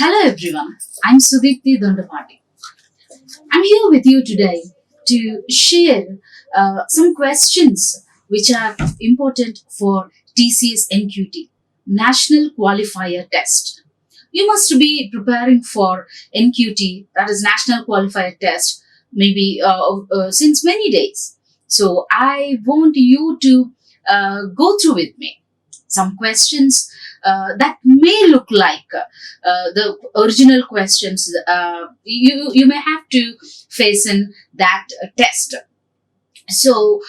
Hello everyone, I'm Sudeepthi Dondapati. I'm here with you today to share some questions which are important for TCS NQT, National Qualifier Test. You must be preparing for NQT, that is National Qualifier Test, maybe since many days. So I want you to go through with me some questions that may look like the original questions you may have to face in that test. So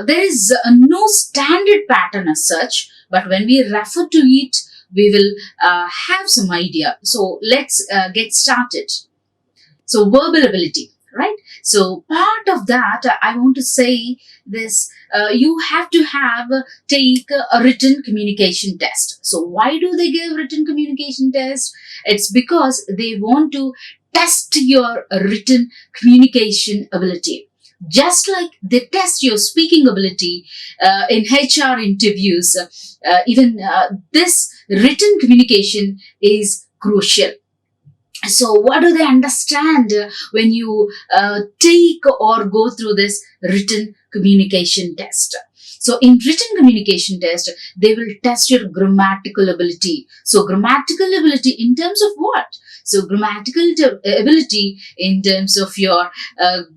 there is no standard pattern as such, but when we refer to it, we will have some idea. So let's get started. So verbal ability, right? So part of that, I want to say this: you have to take a written communication test. So why do they give written communication test? It's because they want to test your written communication ability. Just like they test your speaking ability in HR interviews, even this written communication is crucial. So what do they understand when you take or go through this written communication test? So in written communication test, they will test your grammatical ability. So grammatical ability in terms of what? So grammatical ability in terms of your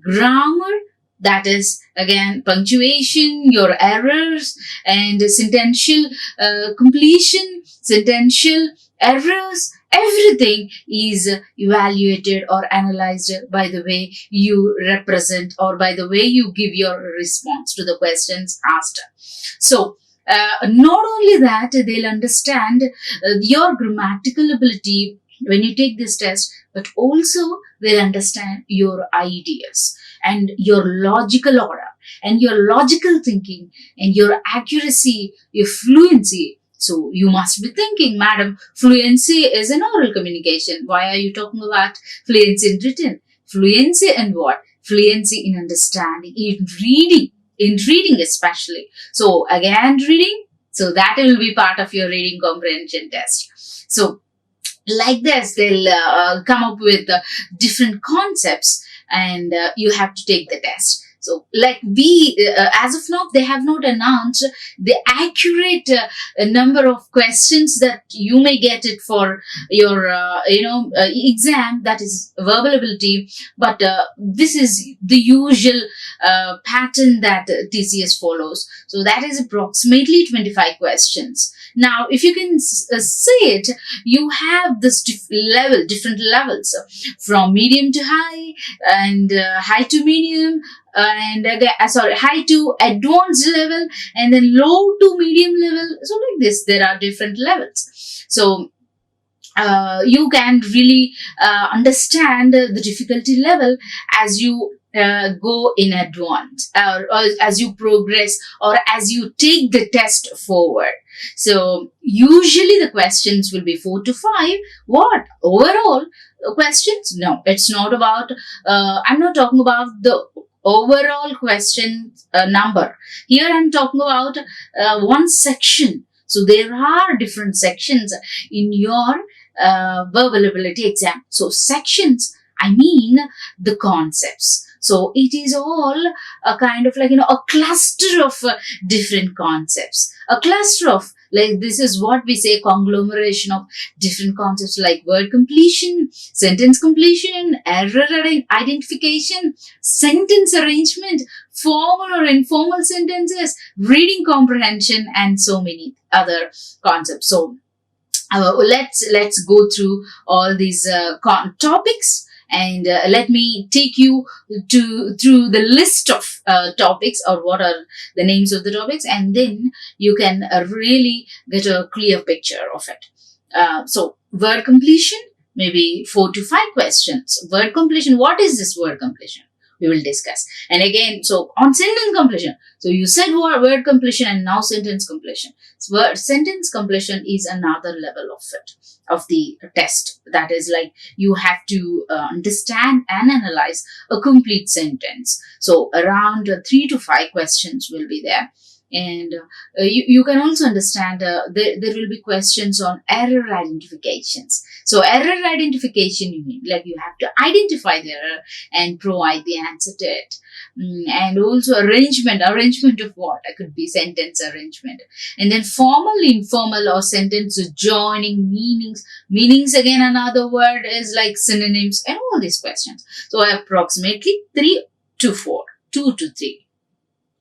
grammar, that is again punctuation, your errors, and sentential completion, sentential errors. Everything is evaluated or analyzed by the way you represent or by the way you give your response to the questions asked. So not only that, they'll understand your grammatical ability when you take this test, but also they'll understand your ideas and your logical order and your logical thinking and your accuracy, your fluency. So you must be thinking, madam, fluency is an oral communication. Why are you talking about fluency in written? Fluency in what? Fluency in understanding, in reading especially. So again, reading. So that will be part of your reading comprehension test. So like this, they'll come up with different concepts and you have to take the test. So like as of now, they have not announced the accurate number of questions that you may get it for your exam, that is verbal ability. But this is the usual pattern that TCS follows. So that is approximately 25 questions. Now, if you can say it, you have this different levels from medium to high and high to medium and high to advanced level and then low to medium level. So like this, there are different levels. So you can really understand the difficulty level as you go in advance or as you progress or as you take the test forward. So usually the questions will be 4 to 5. What? Overall questions? No, it's not about, I'm not talking about the overall question number. Here I'm talking about one section. So there are different sections in your verbal ability exam. So sections, I mean the concepts. So it is all a kind of like, a cluster of different concepts. A cluster of, like, this is what we say, conglomeration of different concepts like word completion, sentence completion, error identification, sentence arrangement, formal or informal sentences, reading comprehension, and so many other concepts. So let's go through all these topics. And let me take you through the list of topics, or what are the names of the topics, and then you can really get a clear picture of it. So word completion, maybe 4 to 5 questions. Word completion, what is this word completion? We will discuss. And again, so on sentence completion, so you said word completion and now sentence completion. So sentence completion is another level of it, of the test. That is like you have to understand and analyze a complete sentence. So around 3 to 5 questions will be there. And you can also understand there will be questions on error identifications. So error identification, you mean like you have to identify the error and provide the answer to it. And also arrangement of what? It could be sentence arrangement. And then formal, informal, or sentence joining meanings, again another word is like synonyms, and all these questions. So approximately 3 to 4, 2 to 3.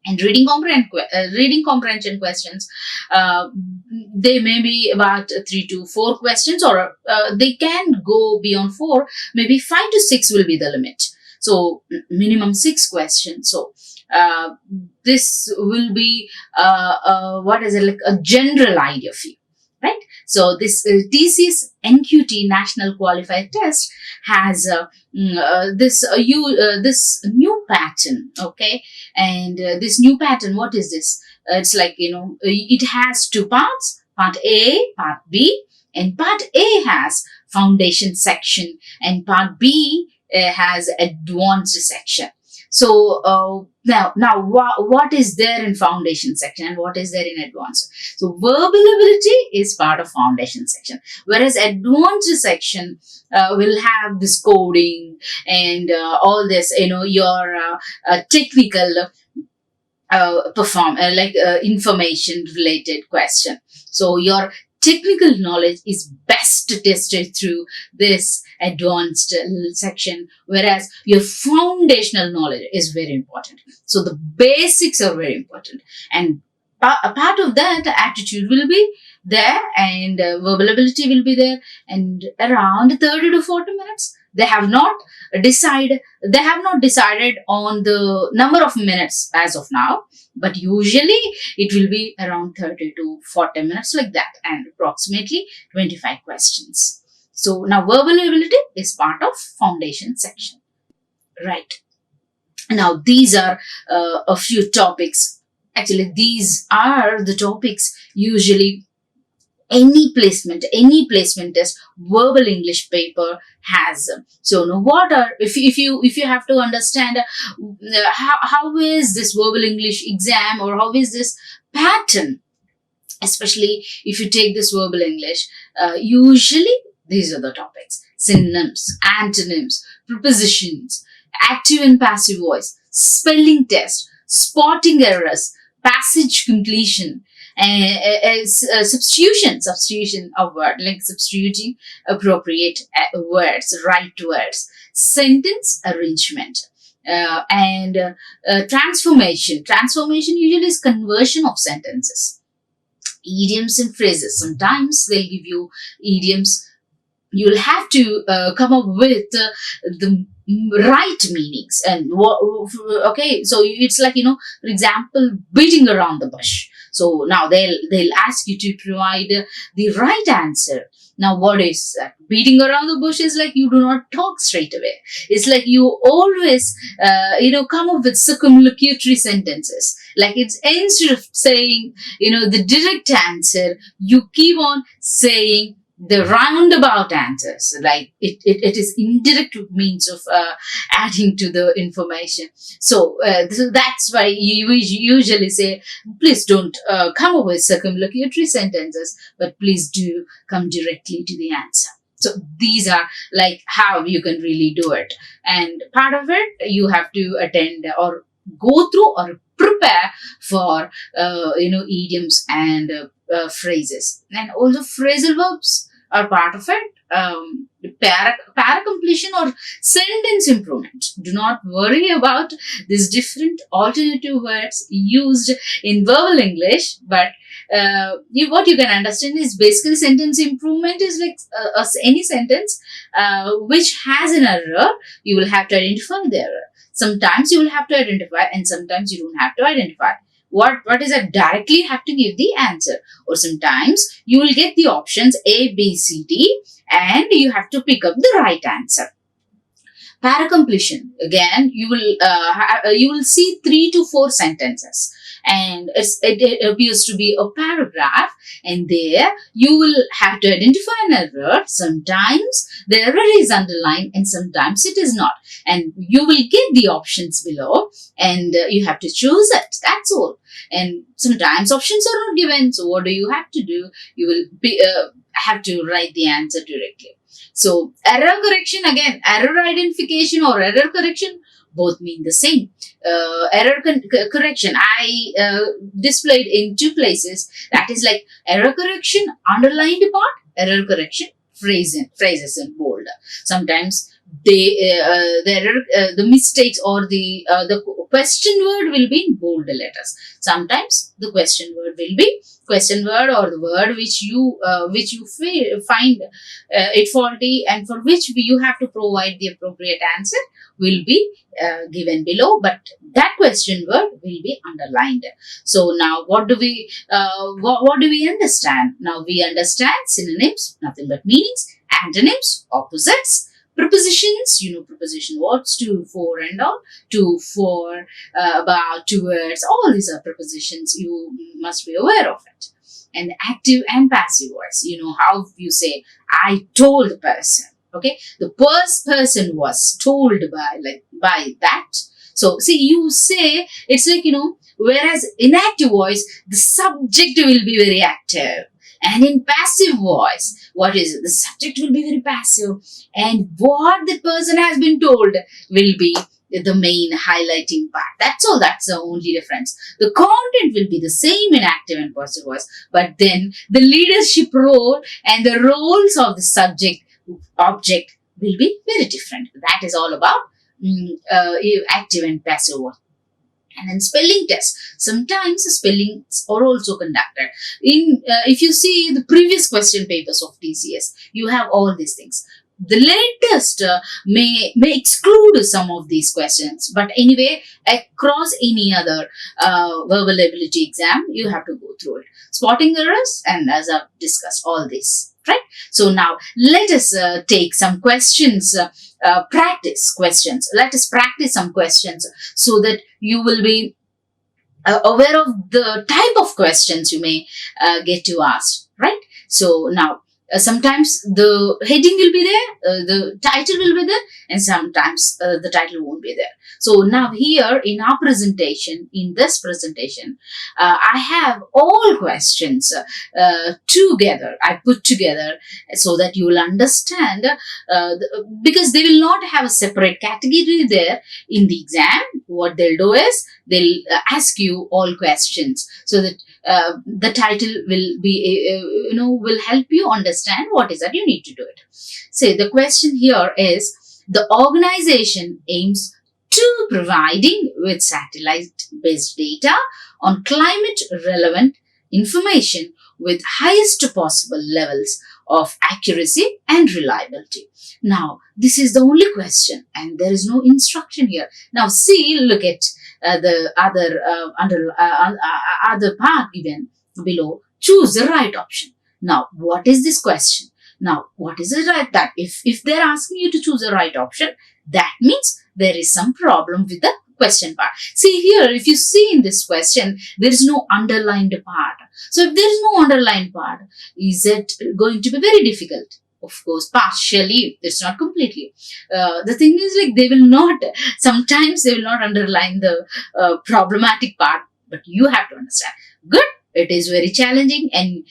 And reading comprehension questions, they may be about 3 to 4 questions, or they can go beyond 4. Maybe 5 to 6 will be the limit. So minimum 6 questions. So this will be what is it, like a general idea for you, right? So this TCS NQT National Qualifier Test has this new pattern, okay? And this new pattern, what is this? It's like, it has 2 parts, part A, part B, and part A has foundation section and part B has advanced section. So now what is there in foundation section and what is there in advanced? So verbal ability is part of foundation section, whereas advanced section will have this coding and all this, your technical information related question. So your technical knowledge is best tested through this advanced section, whereas your foundational knowledge is very important. So the basics are very important, and a part of that attitude will be there, and verbal ability will be there, and around 30 to 40 minutes. They have not decided on the number of minutes as of now, but usually it will be around 30 to 40 minutes like that, and approximately 25 questions. So now verbal ability is part of foundation section, right? Now these are a few topics. Actually, these are the topics usually any placement test verbal English paper has. So now what are, if you have to understand how is this verbal English exam, or how is this pattern, especially if you take this verbal English, usually these are the topics: synonyms, antonyms, prepositions, active and passive voice, spelling test, spotting errors, passage completion, substitution of word, like substituting appropriate words, right words, sentence arrangement, and transformation. Transformation usually is conversion of sentences. Idioms and phrases. Sometimes they'll give you idioms. You'll have to come up with the right meanings. And okay, so it's like, for example, beating around the bush. So now they'll ask you to provide the right answer. Now what is that? Beating around the bush is like you do not talk straight away. It's like you always come up with circumlocutory sentences. Like, it's instead of saying the direct answer, you keep on saying the roundabout answers. Like it is indirect means of adding to the information. So that's why you usually say, please don't come up with circumlocutory sentences, but please do come directly to the answer. So these are like how you can really do it. And part of it, you have to attend or go through or prepare for idioms and phrases. And also phrasal verbs are part of it. Para completion or sentence improvement. Do not worry about these different alternative words used in verbal English, but what you can understand is basically sentence improvement is like any sentence which has an error. You will have to identify the error. Sometimes you will have to identify, and sometimes you don't have to identify. What is that? Directly have to give the answer, or sometimes you will get the options A, B, C, D, and you have to pick up the right answer. Para completion, again, you will see 3 to 4 sentences, and it appears to be a paragraph, and there you will have to identify an error. Sometimes the error is underlined and sometimes it is not, and you will get the options below, and you have to choose it. That's all. And sometimes options are not given, so what do you have to do? You will have to write the answer directly. So error correction, again, error identification or error correction, both mean the same. Error correction I displayed in two places, that is like error correction underlined part, error correction phrases in bold. Sometimes the mistakes or the question word will be in bold letters. Sometimes the question word will be question word, or the word which you find it faulty and for which you have to provide the appropriate answer will be given below, but that question word will be underlined. So now what do we understand? Now we understand synonyms, nothing but meanings, antonyms, opposites, prepositions, preposition words, to, for, and all, to, for, about, towards, all these are prepositions. You must be aware of it. And active and passive voice, how you say, I told the person. Okay, the person was told by that. So see, you say it's like, whereas in active voice, the subject will be very active. And in passive voice, what is it? The subject will be very passive. And what the person has been told will be the main highlighting part. That's all. That's the only difference. The content will be the same in active and passive voice, but then the leadership role and the roles of the subject object will be very different. That is all about active and passive voice. And then spelling tests. Sometimes spellings are also conducted. If you see the previous question papers of TCS, you have all these things. The latest may exclude some of these questions, but anyway, across any other verbal ability exam, you have to go through it. Spotting errors, and as I've discussed all this, right? So now let us take some questions, practice questions. Let us practice some questions so that you will be aware of the type of questions you may get to ask, right? So now, sometimes the heading will be there, the title will be there, and sometimes the title won't be there. So now here in our presentation, in this presentation, I have all questions together. I put together so that you will understand, because they will not have a separate category there in the exam. What they'll do is they'll ask you all questions so that the title will be, will help you understand what is that you need to do it. Say the question here is, the organization aims to providing with satellite-based data on climate-relevant information with highest possible levels of accuracy and reliability. Now, this is the only question and there is no instruction here. Now, see, look at the other part given below. Choose the right option. Now, what is this question? Now, what is the right that? If they're asking you to choose the right option, that means there is some problem with the question part. See here, if you see in this question, there is no underlined part. So if there is no underlined part, is it going to be very difficult? Of course, partially, it's not completely. The thing is, like, sometimes they will not underline the problematic part, but you have to understand. Good. It is very challenging, and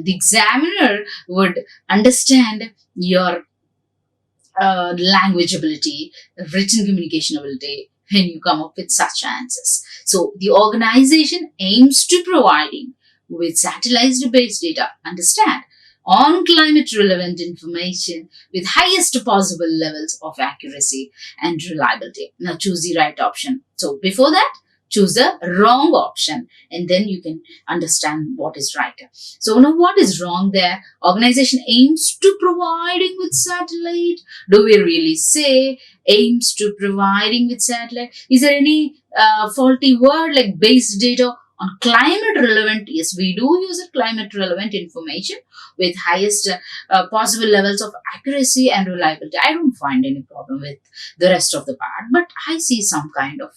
the examiner would understand your language ability, written communication ability, when you come up with such answers. So the organization aims to providing with satellite-based data, understand, on climate-relevant information with highest possible levels of accuracy and reliability. Now choose the right option. So before that, choose the wrong option, and then you can understand what is right. So now what is wrong there? Organization aims to providing with satellite. Do we really say aims to providing with satellite? Is there any faulty word like based data On climate relevant, yes, we do use a climate relevant information with highest possible levels of accuracy and reliability. I don't find any problem with the rest of the part, but I see some kind of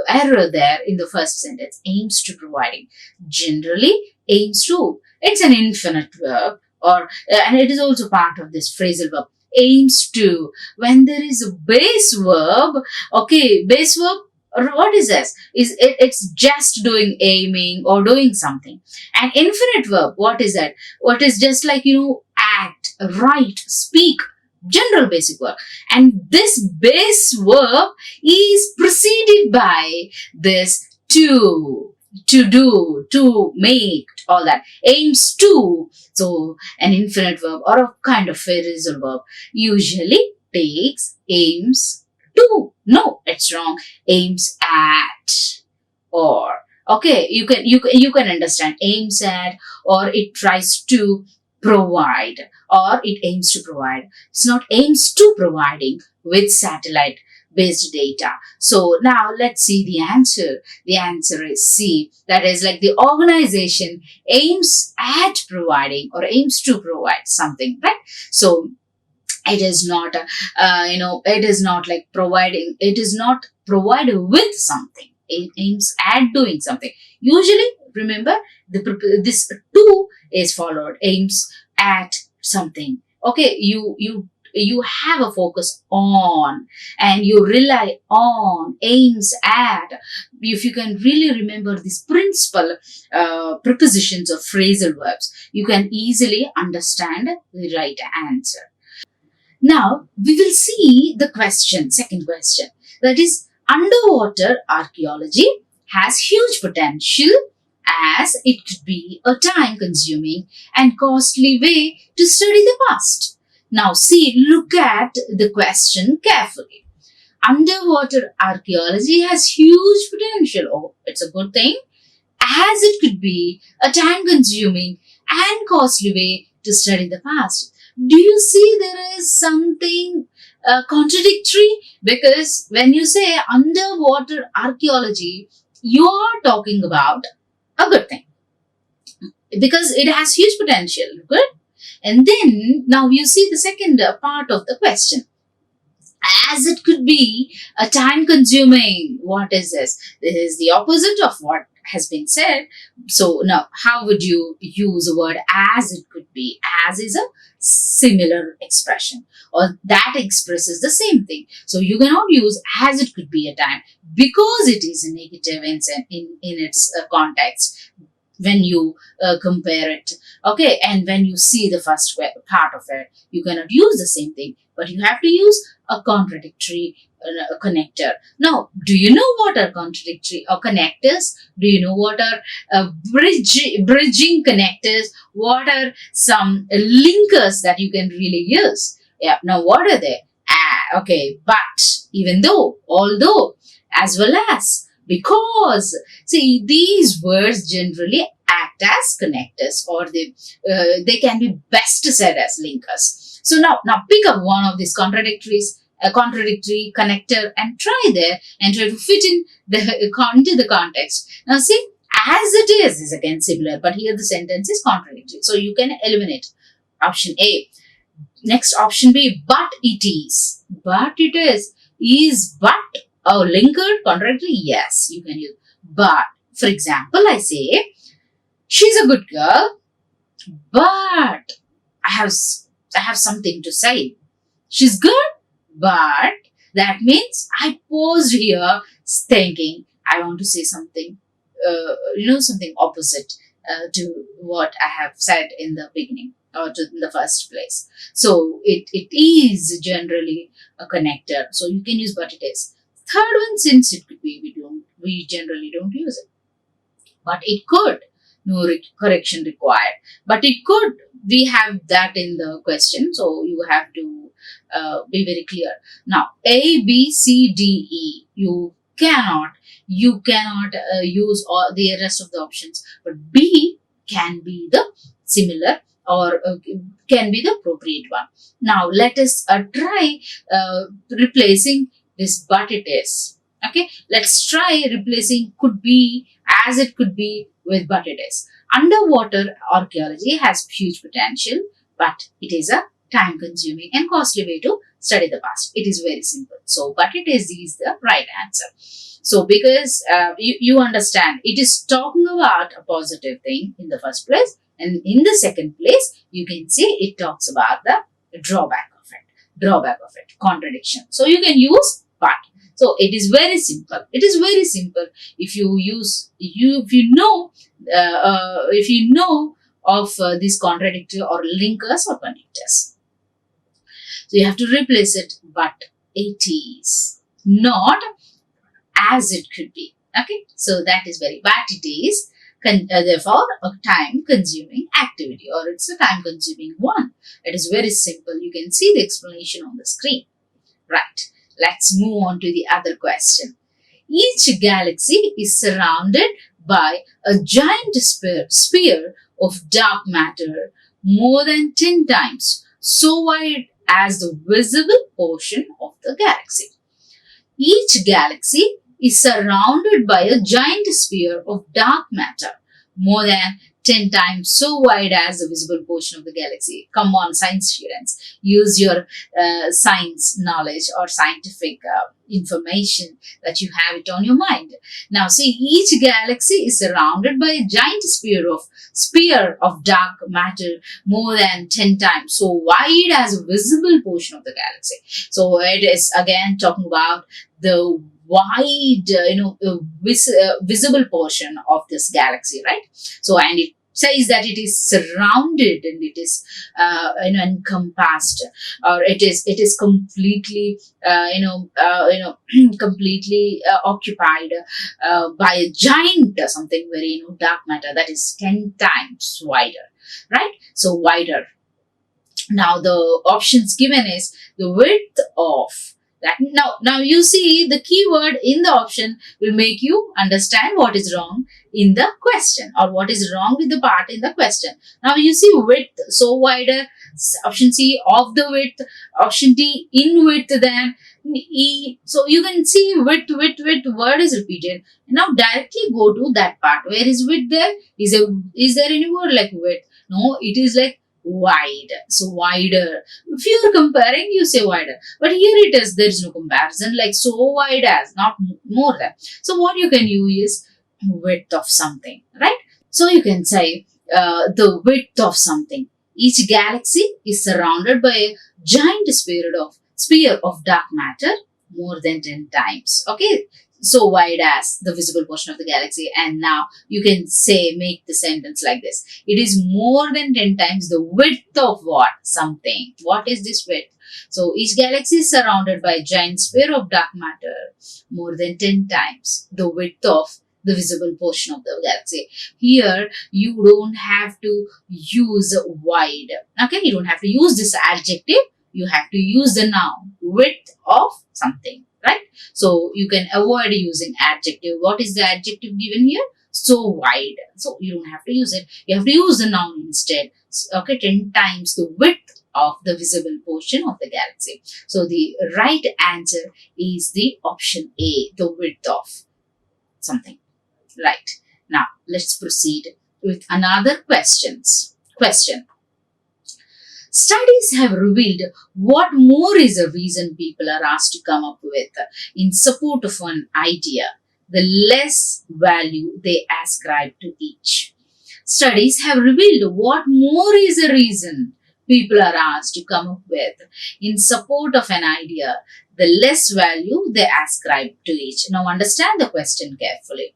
error there in the first sentence. Aims to providing, generally aims to, it's an infinite verb, or and it is also part of this phrasal verb, aims to. When there is a base verb, okay, base verb, or what is this? It's just doing, aiming or doing something. An infinite verb, what is that? What is just like, act, write, speak, general basic verb. And this base verb is preceded by this to do, to make, all that. Aims to. So an infinite verb or a kind of phrasal verb usually takes aims to. No, it's wrong. Aims at, or, okay, you can understand, aims at, or it tries to provide, or it aims to provide. It's not aims to providing with satellite based data. So now let's see the answer. The answer is C. That is like the organization aims at providing or aims to provide something, right? So it is not, it is not like providing, it is not provided with something. It aims at doing something. Usually, remember, this to is followed, aims at something. Okay, you have a focus on and you rely on, aims at. If you can really remember these principal prepositions of phrasal verbs, you can easily understand the right answer. Now we will see the question, second question, that is, underwater archaeology has huge potential as it could be a time consuming and costly way to study the past. Now see, look at the question carefully. Underwater archaeology has huge potential. Oh, it's a good thing. As it could be a time consuming and costly way to study the past. Do you see there is something contradictory? Because when you say underwater archaeology, you are talking about a good thing because it has huge potential. Good. And then now you see the second part of the question. As it could be a time consuming. What is this? This is the opposite of what has been said. So now how would you use the word as it could be? As is a similar expression, or that expresses the same thing. So you cannot use as it could be a time because it is a negative in its context when you compare it. Okay, and when you see the first part of it, you cannot use the same thing, but you have to use a contradictory connector. Now, do you know what are contradictory or connectors? Do you know what are bridging connectors? What are some linkers that you can really use? Yeah, now what are they? Okay, but, even though, although, as well as, because. See, these words generally act as connectors, or they can be best said as linkers. So now pick up one of these contradictory connector and try there and try to fit in into the context. Now see, as it is again similar, but here the sentence is contradictory. So you can eliminate option A. Next, option B, but it is. But it is but a linker contradictory? Yes, you can use. But, for example, I say, she's a good girl, but I have something to say. She's good, but that means I paused here thinking I want to say something, something opposite to what I have said in the beginning or in the first place. So it is generally a connector. So you can use but it is. Third one, since it could be, we generally don't use it. But it could, no correction required. But it could, we have that in the question, so you have to be very clear. Now, A, B, C, D, E, you cannot use all the rest of the options, but B can be the similar or can be the appropriate one. Now, let us try replacing this but it is. Okay, let's try replacing could be as it could be with, but it is. Underwater archaeology has huge potential, but it is a time consuming and costly way to study the past. It is very simple. So, but it is the right answer. So, because you understand, it is talking about a positive thing in the first place, and in the second place, you can see it talks about the drawback of it, contradiction. So, you can use but. So, it is very simple. It is very simple. If you know of these contradictory or linkers or connectors. So you have to replace it, but it is not as it could be. Okay, so that is very, but it is therefore a time consuming activity, or it's a time consuming one. It is very simple. You can see the explanation on the screen. Right, let's move on to the other question. Each galaxy is surrounded by a giant sphere of dark matter more than 10 times so wide as the visible portion of the galaxy. Each galaxy is surrounded by a giant sphere of dark matter more than 10 times so wide as the visible portion of the galaxy. Come on, science students, use your science knowledge or scientific information that you have it on your mind. Now see, each galaxy is surrounded by a giant sphere of dark matter more than 10 times so wide as a visible portion of the galaxy. So it is again talking about the wide, visible portion of this galaxy, right? So, and it says that it is surrounded and it is, encompassed, or it is completely, completely occupied by a giant something very, dark matter that is 10 times wider, right? So wider. Now the options given is the width of that. Now you see the keyword in the option will make you understand what is wrong in the question, or what is wrong with the part in the question. Now you see width, so wider, option C of the width, option D in width than, E. So you can see width word is repeated. Now directly go to that part. Where is width there? Is there any word like width? No, it is like wide. So wider. If you are comparing, you say wider. But here it is, there is no comparison, like so wide as, not more than. So what you can use is width of something, right? So you can say the width of something. Each galaxy is surrounded by a giant sphere of dark matter more than 10 times. Okay, so wide as the visible portion of the galaxy. And now you can say, make the sentence like this. It is more than 10 times the width of what? Something. What is this width? So each galaxy is surrounded by a giant sphere of dark matter more than 10 times the width of the visible portion of the galaxy. Here, you don't have to use wide. Okay, you don't have to use this adjective. You have to use the noun, width of something, right? So you can avoid using adjective. What is the adjective given here? So wide. So you don't have to use it. You have to use the noun instead. Okay, 10 times the width of the visible portion of the galaxy. So the right answer is the option A, the width of something. Right. Now let's proceed with another question. Studies have revealed what more is a reason people are asked to come up with in support of an idea, the less value they ascribe to each. Studies have revealed what more is a reason people are asked to come up with in support of an idea, the less value they ascribe to each. Now understand the question carefully.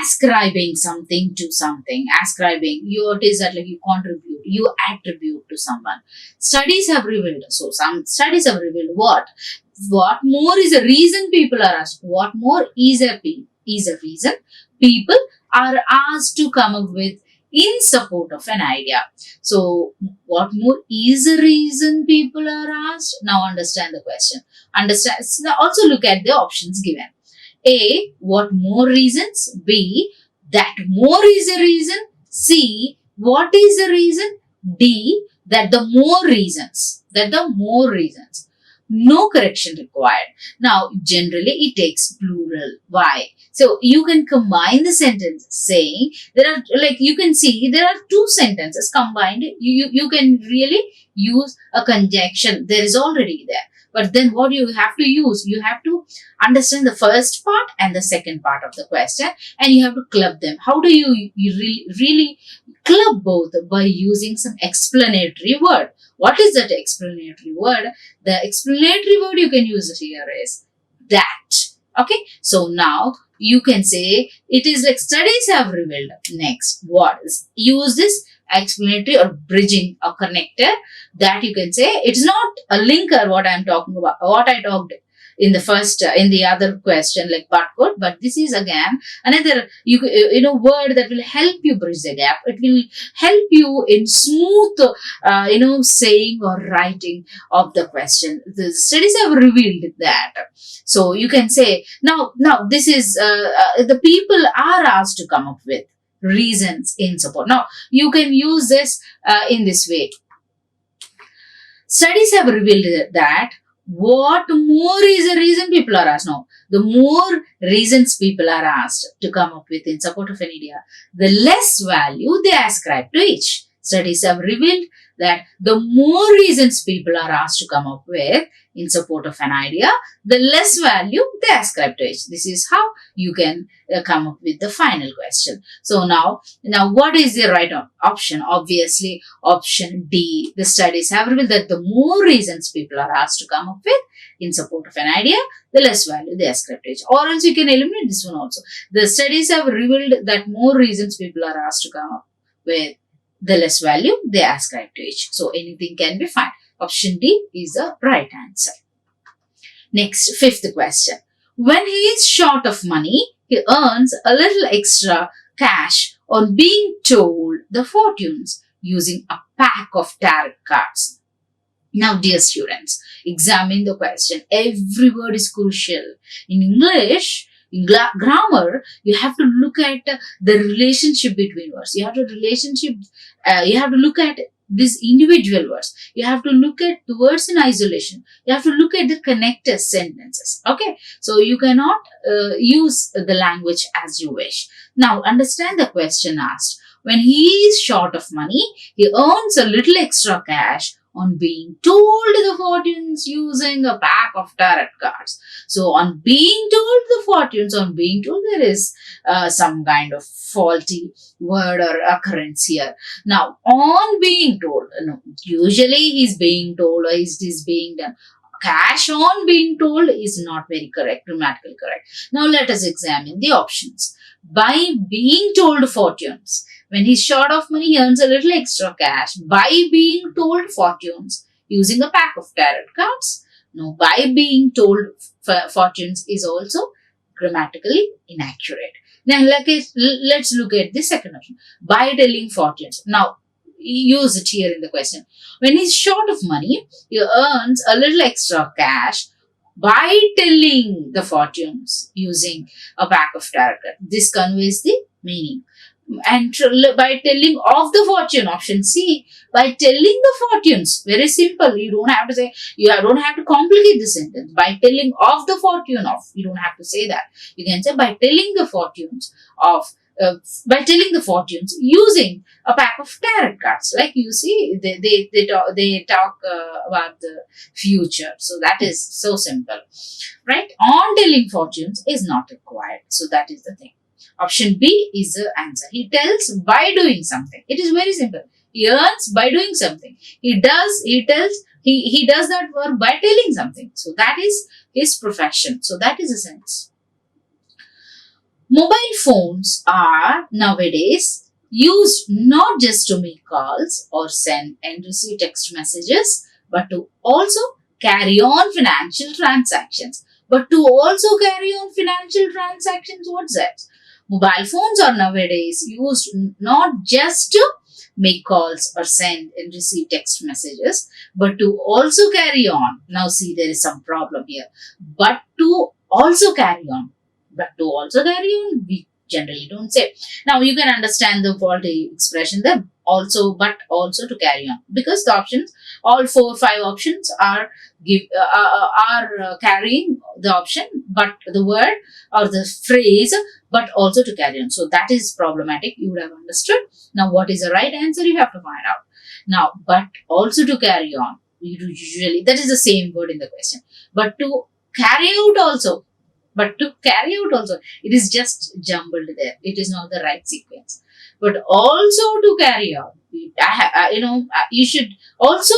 Ascribing something to something, it is that like you contribute, you attribute to someone. Studies have revealed, so some studies have revealed what more is a reason people are asked, what more is a reason people are asked to come up with in support of an idea. So what more is a reason people are asked? Now understand the question. Now also look at the options given. A, what more reasons? B, that more is a reason. C, what is the reason? D, that the more reasons. no correction required. Now, generally it takes plural. Why? So you can combine the sentence saying there are, like you can see there are two sentences combined. You can really use a conjunction. There is already there. But then what you have to use, you have to understand the first part and the second part of the question, and you have to club them. How do you really club both? By using some explanatory word. What is that explanatory word? The explanatory word you can use here is that. Okay, so now you can say it is like studies have revealed. Next, what is use this explanatory or bridging or connector, that you can say it's not a linker what I am talking about, what I talked in the first in the other question like barcode, but this is again another word that will help you bridge the gap. It will help you in smooth saying or writing of the question. The studies have revealed that. So you can say now this is the people are asked to come up with reasons in support. Now you can use this in this way. Studies have revealed that what more is the reason people are asked. Now, the more reasons people are asked to come up with in support of an idea, the less value they ascribe to each. Studies have revealed that the more reasons people are asked to come up with in support of an idea, the less value they ascribe to each. This is how you can come up with the final question. So now what is the right option? Obviously, option D. The studies have revealed that the more reasons people are asked to come up with in support of an idea, the less value they ascribe to each. Or else you can eliminate this one also. The studies have revealed that more reasons people are asked to come up with, the less value they ascribe to each. So anything can be fine. Option D is the right answer. Next, fifth question. When he is short of money, he earns a little extra cash on being told the fortunes using a pack of tarot cards. Now, dear students, examine the question. Every word is crucial. In English, in grammar, you have to look at the relationship between words. You have to look at these individual words. You have to look at the words in isolation. You have to look at the connected sentences. Okay, so you cannot use the language as you wish. Now, understand the question asked. When he is short of money, he earns a little extra cash on being told the fortunes using a pack of tarot cards. So on being told the fortunes, there is some kind of faulty word or occurrence here. Now on being told, usually he's being told or is being done. Cash on being told is not very correct, grammatically correct. Now let us examine the options. By being told fortunes, when he's short of money, he earns a little extra cash by being told fortunes using a pack of tarot cards. No, by being told fortunes is also grammatically inaccurate. Now, let's look at the second option. By telling fortunes. Now, use it here in the question. When he's short of money, he earns a little extra cash by telling the fortunes using a pack of tarot cards. This conveys the meaning. And by telling of the fortune, option C, by telling the fortunes, very simple. You don't have to say, you don't have to complicate the sentence. By telling of the fortune of, you don't have to say that. You can say by telling the fortunes of, using a pack of tarot cards. Like you see, they talk about the future. So that is so simple, right? On telling fortunes is not required. So that is the thing. Option B is the answer. He tells by doing something. It is very simple. He earns by doing something. He does that work by telling something. So that is his profession. So that is the sense. Mobile phones are nowadays used not just to make calls or send and receive text messages, but to also carry on financial transactions. What's that? Mobile phones are nowadays used not just to make calls or send and receive text messages, but to also carry on. Now see, there is some problem here. But to also carry on, we generally don't say. Now you can understand the faulty expression there. also to carry on, because the options, all 4 5 options are carrying the option, but the word or the phrase, but also to carry on. So that is problematic. You would have understood. Now, what is the right answer? You have to find out. Now, but also to carry on, usually that is the same word in the question. But to carry out also, it is just jumbled there. It is not the right sequence. But also to carry out, you should also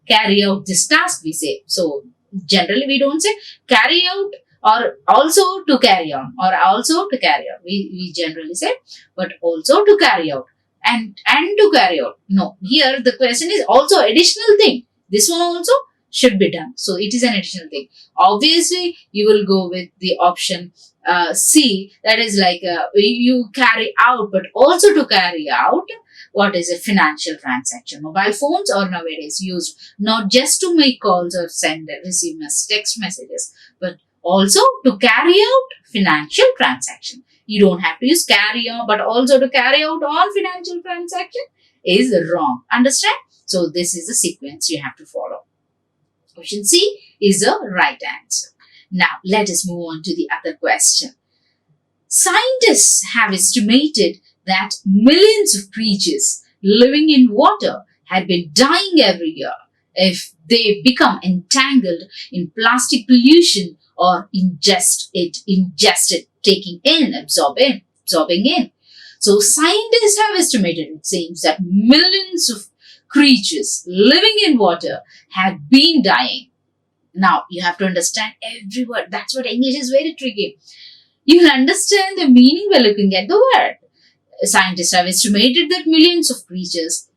carry out this task, we say. So generally we don't say carry out or also to carry on or also to carry out. We generally say, but also to carry out and to carry out. No, here the question is also additional thing. This one also should be done. So it is an additional thing. Obviously, you will go with the option C, that is like you carry out, but also to carry out. What is a financial transaction? Mobile phones are nowadays used not just to make calls or receive text messages, but also to carry out financial transaction. You don't have to use carry on, but also to carry out on financial transaction is wrong. Understand? So this is the sequence you have to follow. Option C is the right answer. Now, let us move on to the other question. Scientists have estimated that millions of creatures living in water had been dying every year if they become entangled in plastic pollution or ingested, taking in, absorbing in. So scientists have estimated, it seems, that millions of creatures living in water had been dying. Now, you have to understand every word. That's what English is very tricky. You will understand the meaning by looking at the word. Scientists have estimated that millions of creatures,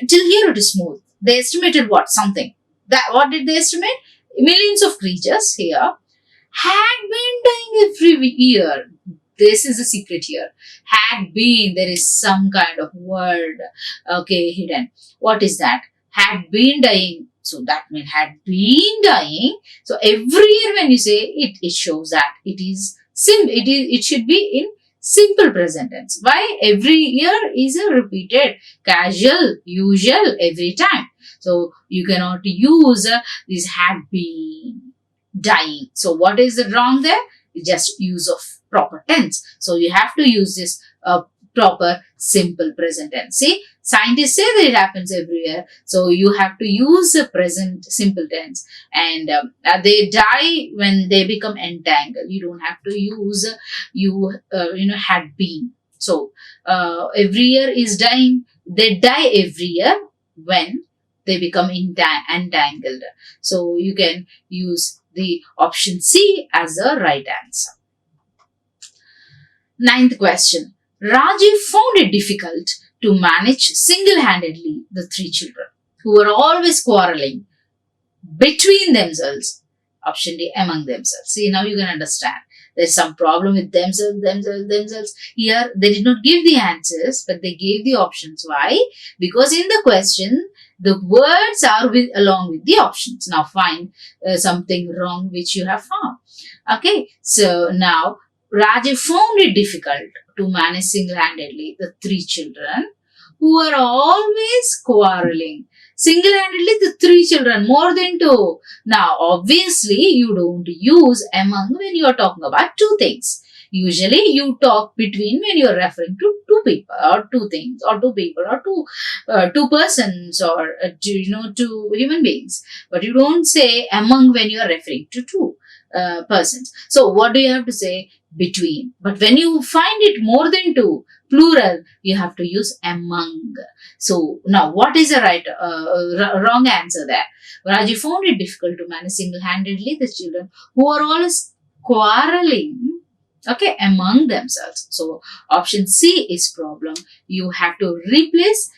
till here it is smooth. They estimated what? Something. What did they estimate? Millions of creatures here had been dying every year. This is the secret here. Had been, there is some kind of word, hidden. What is that? Had been dying. So that means had been dying. So every year when you say it, it shows that it should be in simple present tense. Why? Every year is a repeated, casual, usual, every time. So you cannot use this had been dying. So what is the wrong there? Just use of proper tense. So you have to use this proper simple present tense. See, scientists say that it happens every year. So you have to use the present simple tense, and they die when they become entangled. You don't have to use had been. So every year is dying. They die every year when they become entangled. So you can use the option C as the right answer. 9th question. Rajiv found it difficult to manage single-handedly the 3 children who were always quarreling between themselves. Option D, among themselves. See, now you can understand. There's some problem with themselves. Here, they did not give the answers, but they gave the options. Why? Because in the question, the words are along with the options. Now, find something wrong which you have found. Okay, so now, Rajiv found it difficult to manage single-handedly the 3 children who were always quarreling. Single-handedly the 3 children, more than 2. Now, obviously, you don't use among when you are talking about 2 things. Usually, you talk between when you are referring to 2 people or 2 things or 2 people or 2 persons or 2 human beings. But you don't say among when you are referring to 2 persons. So, what do you have to say? Between. But when you find it more than 2, plural, you have to use among. So now what is the right wrong answer there? Raji found it difficult to manage single-handedly the children who are always quarreling among themselves. So option C is problem. You have to replace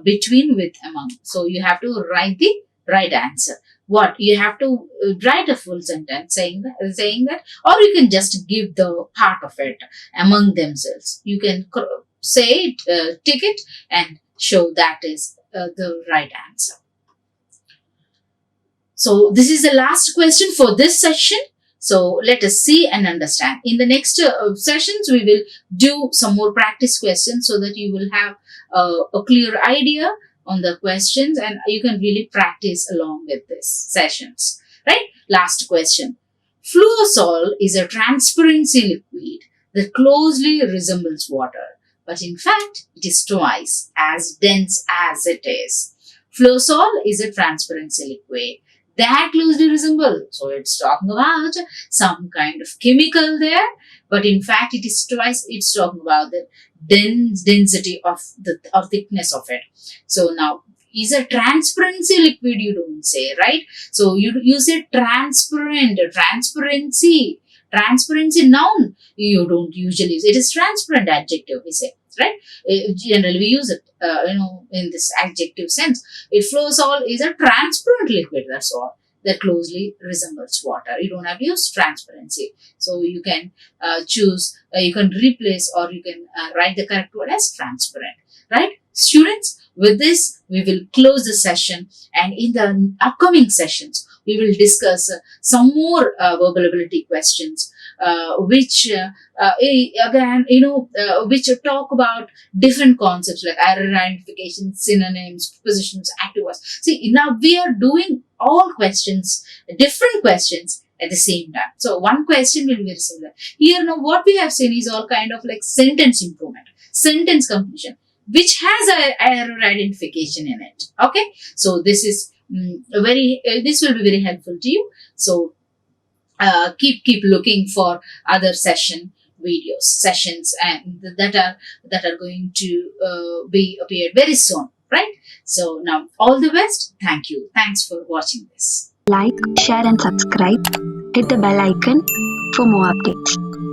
between with among. So you have to write the right answer. What? You have to write a full sentence saying that, or you can just give the part of it, among themselves. You can say it, tick it, and show that is the right answer. So this is the last question for this session. So let us see and understand. In the next sessions, we will do some more practice questions so that you will have a clear idea on the questions, and you can really practice along with these sessions, right? Last question. Fluosol is a transparency liquid that closely resembles water, but in fact, it is twice as dense as it is. Fluosol is a transparency liquid that closely resembles. So it's talking about some kind of chemical there, but in fact, it is twice. It's talking about the density of the or thickness of it. So now, is a transparency liquid, you don't say, right? So you say transparent, transparency noun, you don't usually use. It is transparent adjective, we say, right? Generally we use it in this adjective sense. It flows all is a transparent liquid, that's all, that closely resembles water. You don't have to use transparency. So you can choose, you can replace, or you can write the correct word as transparent, right? Students, with this, we will close the session, and in the upcoming sessions, we will discuss some more verbal ability questions, which again, which talk about different concepts like error identification, synonyms, prepositions, active voice. See, now we are doing all questions, different questions at the same time. So one question will be very similar. Here now what we have seen is all kind of like sentence improvement, sentence completion, which has a error identification in it. Okay, so this is this will be very helpful to you. So keep looking for other sessions, and that are going to be appeared very soon, right? So now all the best. Thank you. Thanks for watching this. Like, share and subscribe. Hit the bell icon for more updates.